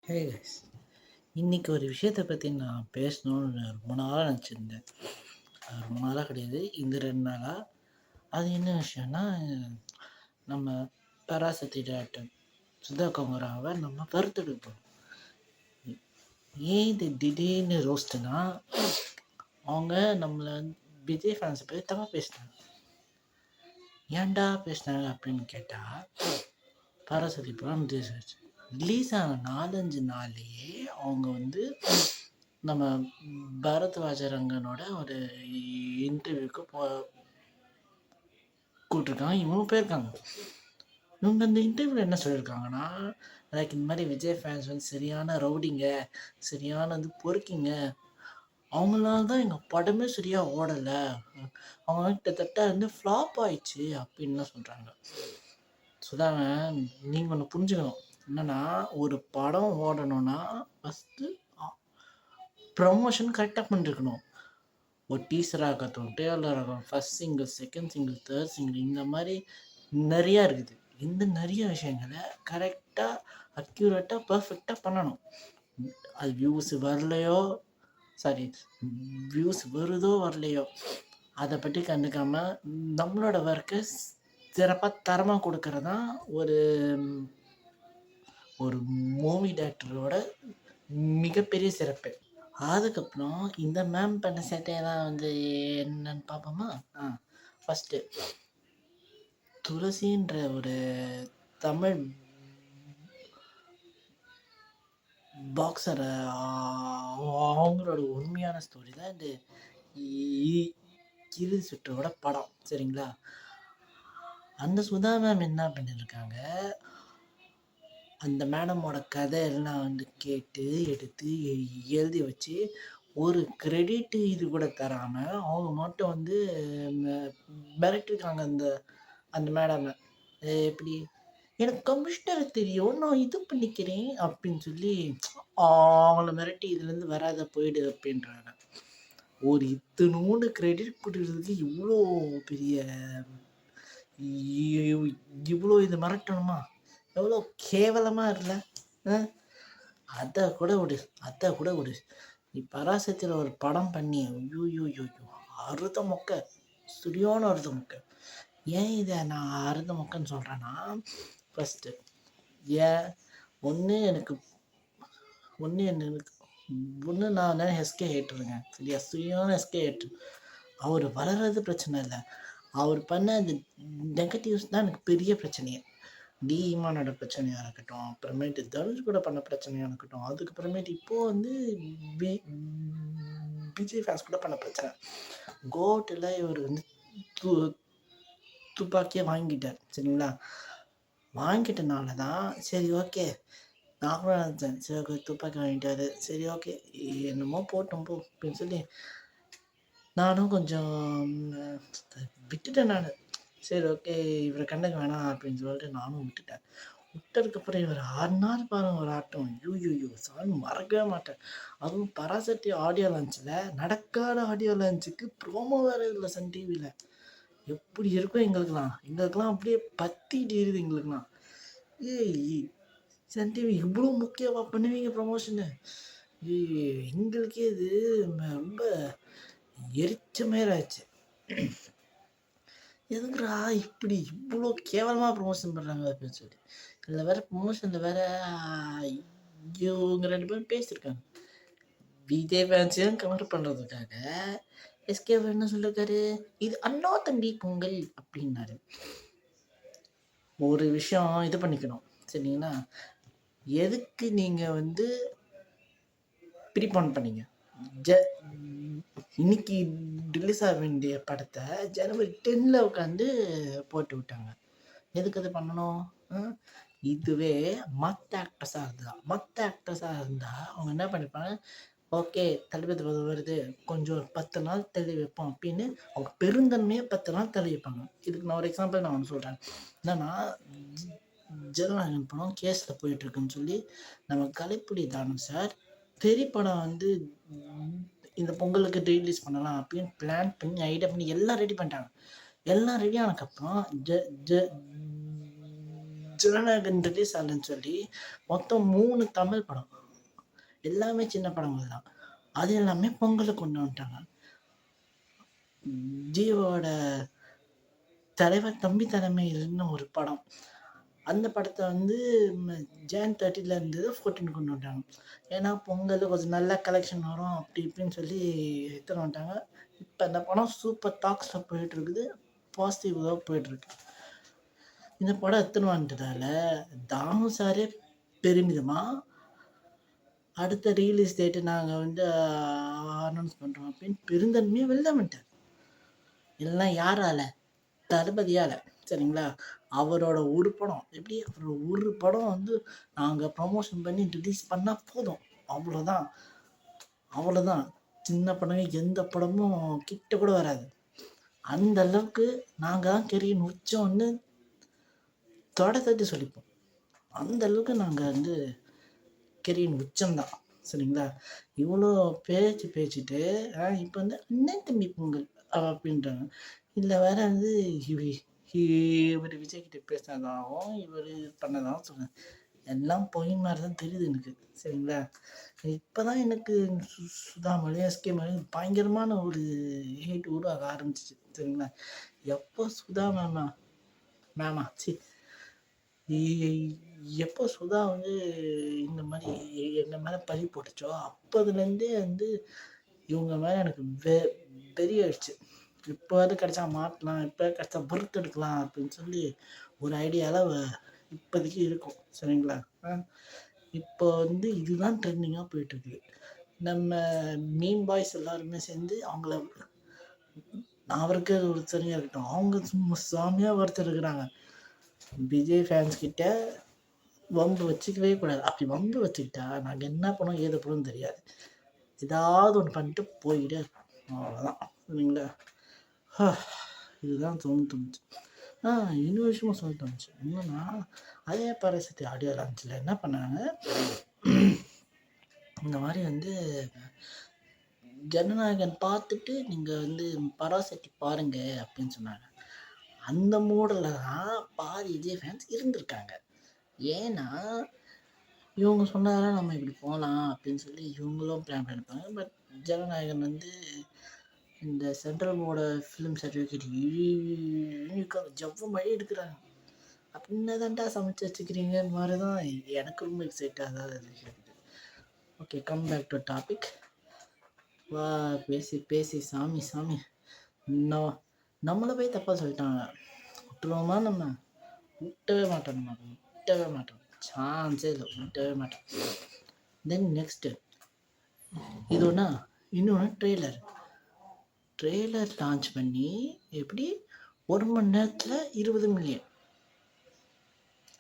Hey guys, இன்னைக்கு ஒரு விஷயத்தை பற்றி நான் பேசணும்னு ரொம்ப நாளாக நினச்சிருந்தேன். ரொம்ப நாளாக கிடையாது, இந்த 2 நாளாக. அது என்ன விஷயம்னா, நம்ம பராசக்தி டேரக்டர் சுதா கோங்கராவை நம்ம வறுத்தெடுப்போம். ஏன் இது திடீர்னு ரோஸ்ட்னா, அவங்க நம்மளை விஜய் ஃபேன்ஸை பற்றி தப்பாக பேசினாங்க. ஏன்டா பேசினாங்க அப்படின்னு கேட்டால், பராசக்தி படம் ரிலீஸ் ஆன 4-5 நாள்லேயே அவங்க நம்ம பரத்வாஜரங்கனோட ஒரு இன்டர்வியூக்கு கூப்பிட்ருக்காங்க. இவங்க போயிருக்காங்க. இவங்க அந்த இன்டர்வியூவில் என்ன சொல்லியிருக்காங்கன்னா, லைக் இந்த மாதிரி விஜய் ஃபேன்ஸ் சரியான ரவுடிங்க, சரியான பொறுக்கிங்க, அவங்களால தான் எங்கள் படமே சரியாக ஓடலை, அவங்க கிட்டத்தட்ட ஃப்ளாப் ஆயிடுச்சு அப்படின்னு தான் சொல்கிறாங்க. சுதாங்க, நீங்கள் ஒன்று புரிஞ்சுக்கணும். என்னென்னா, ஒரு படம் ஓடணும்னா ஃபஸ்ட்டு ப்ரமோஷன் கரெக்டாக பண்ணிருக்கணும். ஒரு டீசர் ஆகட்டும், ட்ரெய்லர் ஆகட்டும், first single, second single, third single, இந்த மாதிரி நிறையா இருக்குது. இந்த நிறைய விஷயங்களை கரெக்டாக அக்யூரேட்டாக பர்ஃபெக்டாக பண்ணணும். அது வியூஸ் வருதோ வரலையோ அதை பற்றி கண்டுக்காமல் நம்மளோட ஒர்க்கை சிறப்பாக தரமாக கொடுக்கறது தான் ஒரு மூவி டேரக்டரோட மிகப்பெரிய சிறப்பு. அதுக்கப்புறம் இந்த மேம் பண்ண சேட்டையெல்லாம் என்னன்னு பார்ப்போமா? ஃபஸ்ட்டு துளசின்ற ஒரு தமிழ் பாக்ஸரை, அவங்களோட உண்மையான ஸ்டோரி தான் இந்த இறுதி சுற்றோட படம், சரிங்களா? அந்த சுதா மேம் என்ன பண்ணியிருக்காங்க, அந்த மேடமோட கதையெல்லாம் கேட்டு எடுத்து எழுதி வச்சு ஒரு கிரெடிட் இது கூட தராமல் அவங்க மட்டும் மிரட்டிருக்காங்க அந்த மேடமை. எப்படி, எனக்கு கமிஷனர் தெரியும், நான் இது பண்ணிக்கிறேன் அப்படின்னு சொல்லி அவங்கள மிரட்டி இதுலேருந்து வராத போயிடு அப்படின்றாங்க. ஒரு இத்தனோண்டு கிரெடிட் கொடுக்குறதுக்கு இவ்வளோ இது மிரட்டணுமா? எவ்வளோ கேவலமாக இல்லை? அதை கூட விடு. நீ பராசக்தியில் ஒரு படம் பண்ணி ஐயோ அறுத மொக்க, சுரியான அறுத மொக்க. ஏன் இதை நான் அறுத மொக்கன்னு சொல்கிறேன்னா, ஃபஸ்ட்டு நான் எஸ்கே ஹேட்டருங்க, சரியா? சுயான எஸ்கே ஹேட்டர். அவர் வளர்றது பிரச்சனை இல்லை, அவர் பண்ண அந்த நெகட்டிவ்ஸ் தான் எனக்கு பெரிய பிரச்சனையே. ஈமானோட பிரச்சனையாக இருக்கட்டும், அப்புறமேட்டு தனுஷ் கூட பண்ண பிரச்சனையாக இருக்கட்டும், அதுக்கப்புறமேட்டு இப்போது விஜய் ஃபேன்ஸ் கூட பண்ண பிரச்சனை. கோட்டில் இவர் துப்பாக்கியாக வாங்கிட்டார், சரிங்களா? வாங்கிட்டனால தான் சரி ஓகே, நான் கூட நினச்சேன், சரி ஓகே துப்பாக்கி வாங்கிட்டாரு, சரி ஓகே என்னமோ போட்டோம் போ அப்படின்னு சொல்லி நானும் கொஞ்சம் விட்டுட்டேன். நான் சரி ஓகே இவரை கண்டுக்க வேணாம் அப்படின்னு சொல்லிட்டு நானும் விட்டுட்டேன். விட்டதுக்கப்புறம் இவர் ஆடினார் பாருங்க ஒரு ஆட்டம், யூ சாமி மறக்கவே மாட்டேன். அதுவும் பராசக்தி ஆடியோ லான்ச்சில், நடக்காத ஆடியோ லான்ச்சுக்கு ப்ரோமோ வேறு இல்லை சன் டிவியில். எப்படி இருக்கும் எங்களுக்கெல்லாம் அப்படியே பத்திட்டு இருக்குது எங்களுக்கெல்லாம். சன் டிவி இவ்வளோ முக்கியமாக பண்ணுவீங்க ப்ரமோஷனு? எங்களுக்கே இது ரொம்ப எரிச்ச மாதிரி ஆச்சு. எதுக்குறா இப்படி இவ்வளோ கேவலமாக ப்ரொமோஷன் பண்ணுறாங்க அப்படின்னு சொல்லி. இதில் வேறு ப்ரொமோஷனில் வேறு இவங்க 2 பேரும் பேசியிருக்காங்க. விஜய் ஃபேன்ஸையும் கவர் பண்ணுறதுக்காக எஸ்கே என்ன சொல்லியிருக்காரு, இது அண்ணா தம்பி பொங்கல் அப்படின்னாரு. ஒரு விஷயம் இது பண்ணிக்கணும், சரிங்களா? எதுக்கு நீங்கள் ப்ரீபான் பண்ணீங்க? இன்னைக்கு ரிலீஸ் ஆக வேண்டிய படத்தை ஜனவரி 10 உட்காந்து போட்டு விட்டாங்க. எதுக்கு அது பண்ணணும்? இதுவே மற்ற ஆக்ட்ரஸாக இருந்தால் அவங்க என்ன பண்ணிப்பாங்க, ஓகே தளபதி வருது, கொஞ்சம் 10 நாள் தள்ளி வைப்போம் அப்படின்னு அவங்க பெருந்தன்மையாக 10 நாள் தள்ளி வைப்பாங்க. இதுக்கு நான் ஒரு எக்ஸாம்பிள் நான் ஒன்று சொல்கிறேன். என்னன்னா, ஜனநாயகன் படம் கேஸில் போயிட்டுருக்குன்னு சொல்லி நம்ம கலைப்புலி தானம் சார் பெரிய படம் இந்த பொங்கலுக்கு ரிலீஸ் பண்ணலாம் அப்படின்னு பிளான் பண்ணி ஐடியா பண்ணி எல்லாம் ரெடி பண்ணிட்டாங்க. எல்லாம் ரெடி ஆனதுக்கப்புறம் ஜனநாயகன் ரிலீஸ் ஆகலன்னு சொல்லி மொத்தம் 3 தமிழ் படம், எல்லாமே சின்ன படங்கள் தான். அது எல்லாமே பொங்கலுக்கு கொண்டு வந்துட்டாங்க. ஜீவோட தலைவர் தம்பி தலைமையில்னு ஒரு படம், அந்த படத்தை வந்து Jan 30 இருந்தது 14 கொண்டு வந்துட்டாங்க. ஏன்னா பொங்கல் கொஞ்சம் நல்ல கலெக்ஷன் வரும் அப்படி இப்படின்னு சொல்லி எடுத்துன்னு வந்துட்டாங்க. இப்போ அந்த படம் சூப்பர் டாக்ஸில் போயிட்டு இருக்குது, பாசிட்டிவாக போயிட்டுருக்கு. இந்த படம் எடுத்துன்னு வந்துட்டதால தானு சாரே பெருமிதமாக அடுத்த ரிலீஸ் டேட்டு நாங்கள் வந்து அனௌன்ஸ் பண்ணுறோம் அப்படின்னு பெருந்தன்மையாக வெளில வந்துட்டார். எல்லாம் யாரால? தளபதியால். சரிங்களா? அவரோட ஒரு படம், எப்படி அவரோட ஒரு படம் வந்து நாங்கள் ப்ரமோஷன் பண்ணி ரிலீஸ் பண்ணால் போதும், அவ்வளோதான். சின்ன படங்க எந்த படமும் கிட்ட கூட வராது. அந்த அளவுக்கு நாங்கள் தான் கெரியன் உச்சம்னு தட்டி சொல்லிப்போம். அந்த அளவுக்கு நாங்கள் வந்து கெரியன் உச்சம்தான். சரிங்களா? இவ்வளோ பேசிட்டு இப்போ வந்து அண்ணன் தம்பி பொங்கல் அப்படின்றாங்க. இல்லை வேற வந்து இவர் விஜய்கிட்ட பேசினதாகவும் இவர் பண்ணதாகவும் சொல்லுங்க, எல்லாம் பொய் மாதிரி தான் தெரியுது எனக்கு. சரிங்களா? இப்போ தான் எனக்கு சுதா மேலேயும் எஸ்கே மேலேயும் பயங்கரமான ஒரு ஹேட் உருவாக ஆரம்பிச்சிச்சு. சரிங்களா? எப்போ சுதா மேமா எப்போ சுதா வந்து இந்த மாதிரி எங்கள் மேலே பழி போட்டுச்சோ அப்போதுலேருந்தே வந்து இவங்க மேலே எனக்கு வெறி ஆயிடுச்சு. இப்போது கிடைச்சா மாட்டலாம், இப்போ கிடைச்சா பொறுத்து எடுக்கலாம் அப்படின்னு சொல்லி ஒரு ஐடியாவில் இப்போதைக்கு இருக்கும். சரிங்களா? இப்போ வந்து இதுதான் ட்ரெண்டிங்காக போயிட்டுருக்கு. நம்ம மீன் பாய்ஸ் எல்லாருமே சேர்ந்து அவங்கள அவருக்கு ஒரு தனியாக இருக்கட்டும், அவங்க சும்மா சாமியாக ஒருத்தர் இருக்கிறாங்க. விஜய் ஃபேன்ஸ் கிட்ட வம்பு வச்சுக்கவே கூடாது. அப்படி வம்பு வச்சுக்கிட்டா நாங்கள் என்ன பண்ணோம் ஏது பண்ணோன்னு தெரியாது. ஏதாவது ஒன்று பண்ணிட்டு போயிட்டே இருக்கோம், அவ்வளோதான். சரிங்களா? இதுதான் தோணுச்சு. இன்னொரு விஷயமும் சொல்ல தோணுச்சு. என்னன்னா, அதே பராசக்தி ஆடியோ லான்ச்சில் என்ன பண்ணாங்க, இந்த மாதிரி வந்து ஜனநாயகன் பார்த்துட்டு நீங்கள் வந்து பராசக்தி பாருங்க அப்படின்னு சொன்னாங்க. அந்த மூடில் தான் பாதி விஜய் ஃபேன்ஸ் இருந்திருக்காங்க. ஏன்னா இவங்க சொன்னாலும் நம்ம இப்படி போகலாம் அப்படின்னு சொல்லி இவங்களும் பிளான் பண்ணியிருப்பாங்க. பட் ஜனநாயகன் வந்து இந்த சென்ட்ரல் போர்டு ஃபிலிம் சர்டிஃபிகேட் ஜவ்வு மழை எடுக்கிறாங்க. அப்படின்னா தான்டா சமைச்சு வச்சுக்கிறீங்க மாதிரி தான் எனக்கு ரொம்ப எக்ஸைட் ஆகாது. Okay, come back to topic. வா பேசி சாமி நம்மளை போய் தப்பாக சொல்லிட்டாங்க. விட்டுருவோமா? நம்ம விட்டவே மாட்டோம், சான்ஸே இல்லை, விட்டவே மாட்டோம். தென் நெக்ஸ்ட்டு இது ஒன்றா, இன்னொன்று ட்ரெய்லர் லான்ச் பண்ணி எப்படி 1 மணி நேரத்தில் 20 million.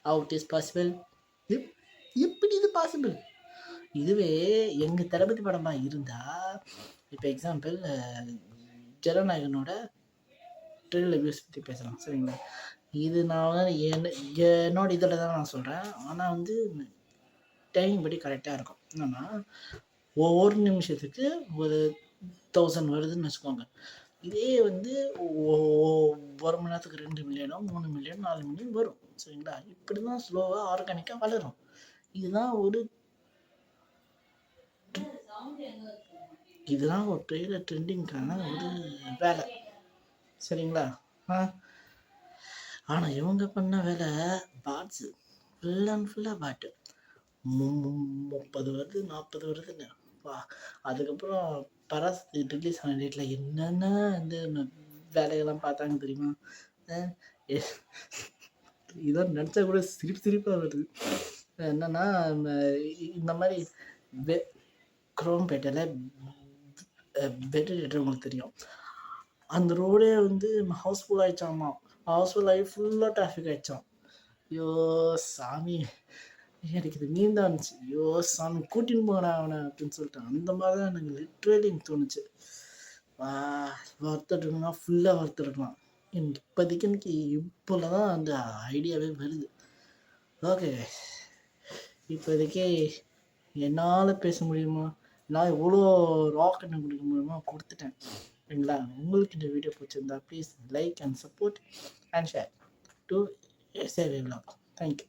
How it is possible? எப்படி இது பாசிபிள்? இதுவே எங்கள் தளபதி படமாக இருந்தால், இப்போ எக்ஸாம்பிள் ஜனநாயகனோட ட்ரெய்லர் வியூஸ் பற்றி பேசலாம். சரிங்களா? இது நான் வந்து என்னோட இதில் தான் நான் சொல்கிறேன். ஆனால் வந்து டைம் படி கரெக்டாக இருக்கும். என்னென்னா, ஒவ்வொரு நிமிஷத்துக்கு ஒரு 1000 வருதுன்னு வச்சுக்கோங்க. இதே வந்து 1 மணி நேரத்துக்கு 2 மில்லியனோ 3 மில்லியன் 4 மில்லியன் வரும். சரிங்களா? இப்படி தான் ஸ்லோவாக ஆர்கானிக்காக வளரும். இதுதான் ஒரு ட்ரெய்லர் ட்ரெண்டிங்கான ஒரு வேலை. சரிங்களா? ஆனால் இவங்க பண்ண வேலை பாட்ஸு, ஃபுல் அண்ட் ஃபுல்லாக பாட்டு. 30 வருது 40 வருதுன்னு வா. அதுக்கப்புறம் பராசக்தி ரிலீஸ் ஆன டேட்டில் என்னென்ன வந்து வேலைகள்லாம் பார்த்தாங்க தெரியுமா? இதெல்லாம் நினச்சா கூட சிரிப்பாக வருது. என்னென்னா, இந்த மாதிரி குரோம்பேட்டையில் பெட் தேட்டர் உங்களுக்கு தெரியும். அந்த ரோடே வந்து ஹவுஸ்ஃபுல் ஆகிடுச்சாமா. ஹவுஸ்ஃபுல் ஆகி ஃபுல்லாக டிராஃபிக் ஆகிடுச்சான். ஐயோ சாமி, எனக்கு இது மீன் தான் இருந்துச்சு. ஐயோ சாமி, கூட்டின்னு போங்கடா அவனை அப்படின்னு சொல்லிட்டு அந்த மாதிரி தான் எனக்கு லிட்ரலி தோணுச்சு. வறுத்துட்டுருக்குன்னா ஃபுல்லாக வறுத்துருக்கலாம். எனக்கு இப்போதைக்கு இப்போல தான் அந்த ஐடியாவே வருது. ஓகே, இப்போதைக்கு என்னால் பேச முடியுமா, நான் எவ்வளோ ராக் என்ன கொடுக்க முடியுமோ கொடுத்துட்டேன். சரிங்களா? உங்களுக்கு இந்த வீடியோ பிடிச்சிருந்தா please like and support and share to SA Vlog. Thank you.